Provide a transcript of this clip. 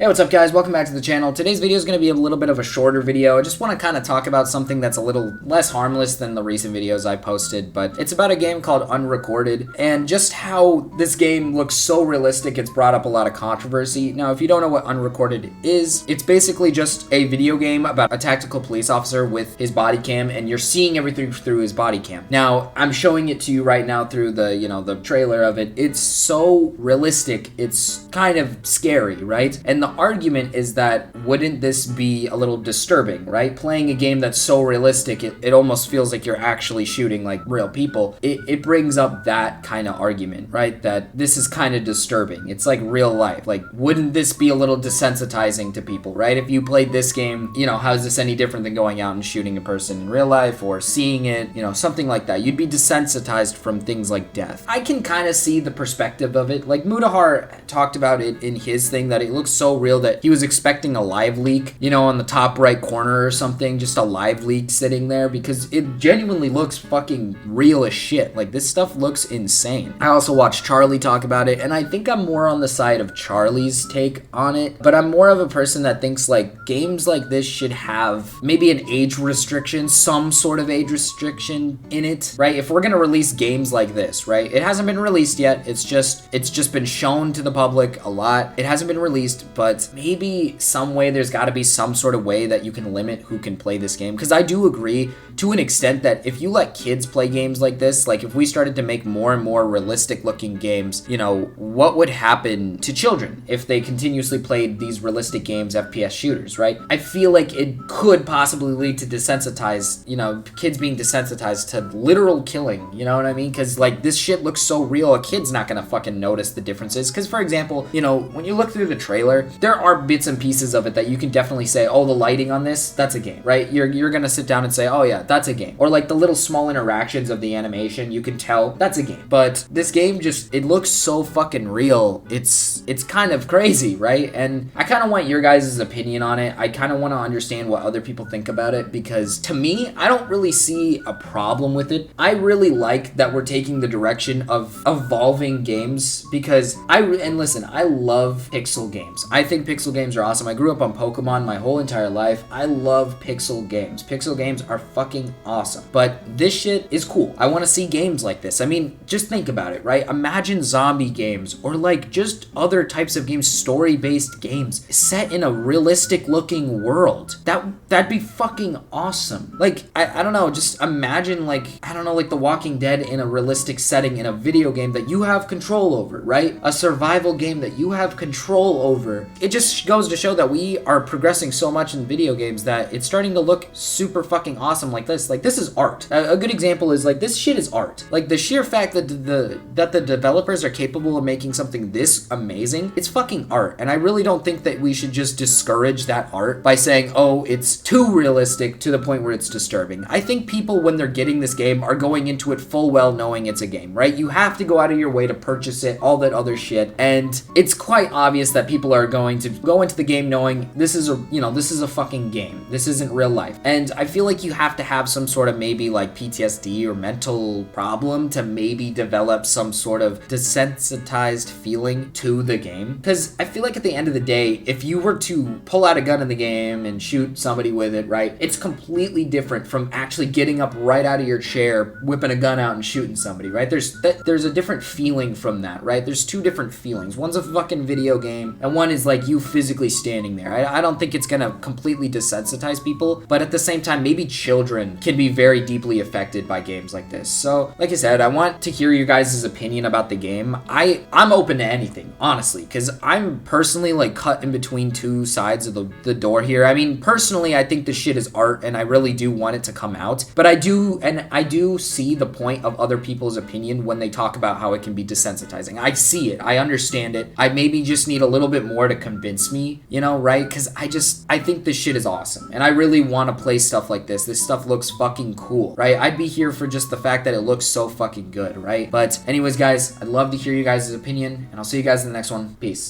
Hey, what's up guys? Welcome back to the channel. Today's video is going to be a little bit of a shorter video. I just want to kind of talk about something that's a little less harmless than the recent videos I posted, but it's about a game called Unrecorded and just how this game looks so realistic. It's brought up a lot of controversy. Now, if you don't know what Unrecorded is, it's basically just a video game about a tactical police officer with his body cam, and you're seeing everything through his body cam. Now, I'm showing it to you right now through the, the trailer of it. It's so realistic. It's kind of scary, right? And the argument is that wouldn't this be a little disturbing, right? Playing a game that's so realistic, it almost feels like you're actually shooting like real people. It brings up that kind of argument, right? That this is kind of disturbing. It's like real life. Like, wouldn't this be a little desensitizing to people, right? If you played this game, how is this any different than going out and shooting a person in real life or seeing it, something like that? You'd be desensitized from things like death. I can kind of see the perspective of it. Like, Mudahar talked about it in his thing, that it looks so real that he was expecting a live leak, on the top right corner or something, just a live leak sitting there, because it genuinely looks fucking real as shit. Like, this stuff looks insane. I also watched Charlie talk about it, and I think I'm more on the side of Charlie's take on it, but I'm more of a person that thinks like games like this should have maybe an age restriction, some sort of age restriction in it, right? If we're gonna release games like this, right? It hasn't been released yet. It's just been shown to the public a lot. It hasn't been released, but maybe some way there's got to be some sort of way that you can limit who can play this game, because I do agree to an extent that if you let kids play games like this, like if we started to make more and more realistic looking games, what would happen to children if they continuously played these realistic games, FPS shooters, right? I feel like it could possibly lead to desensitize, kids being desensitized to literal killing, you know what I mean? Because like this shit looks so real, a kid's not gonna fucking notice the differences. Because for example, when you look through the trailer, there are bits and pieces of it that you can definitely say, oh, the lighting on this, that's a game, right? You're gonna sit down and say, oh yeah, that's a game. Or like the little small interactions of the animation, you can tell that's a game. But this game it looks so fucking real. It's kind of crazy, right? And I kind of want your guys' opinion on it. I kind of want to understand what other people think about it, because to me, I don't really see a problem with it. I really like that we're taking the direction of evolving games, because I love pixel games. I think pixel games are awesome. I grew up on Pokemon my whole entire life. I love pixel games. Pixel games are fucking awesome. But this shit is cool. I want to see games like this. I mean, just think about it, right? Imagine zombie games, or like just other types of games, story-based games set in a realistic looking world. That'd be fucking awesome. Like, I don't know, just imagine like The Walking Dead in a realistic setting in a video game that you have control over, right? A survival game that you have control over. It just goes to show that we are progressing so much in video games that it's starting to look super fucking awesome like this. Like, this is art. A good example is like, this shit is art. Like, the sheer fact that the developers are capable of making something this amazing, it's fucking art. And I really don't think that we should just discourage that art by saying, oh, it's too realistic to the point where it's disturbing. I think people, when they're getting this game, are going into it full well knowing it's a game, right? You have to go out of your way to purchase it, all that other shit. And it's quite obvious that people are going to go into the game knowing this is a fucking game. This isn't real life. And I feel like you have to have some sort of maybe like PTSD or mental problem to maybe develop some sort of desensitized feeling to the game. Because I feel like at the end of the day, if you were to pull out a gun in the game and shoot somebody with it, right, it's completely different from actually getting up right out of your chair, whipping a gun out and shooting somebody, right? There's a different feeling from that, right? There's two different feelings. One's a fucking video game, and one is like you physically standing there. I don't think it's gonna completely desensitize people, but at the same time, maybe children can be very deeply affected by games like this. So, like I said, I want to hear your guys' opinion about the game. I'm open to anything, honestly, because I'm personally like cut in between two sides of the door here. I mean, personally, I think this shit is art, and I really do want it to come out, but I do see the point of other people's opinion when they talk about how it can be desensitizing. I see it. I understand it. I maybe just need a little bit more to convince me, right? Because I think this shit is awesome, and I really want to play stuff like this. This stuff looks fucking cool, right? I'd be here for just the fact that it looks so fucking good, right? But anyways, guys, I'd love to hear you guys' opinion, and I'll see you guys in the next one. Peace.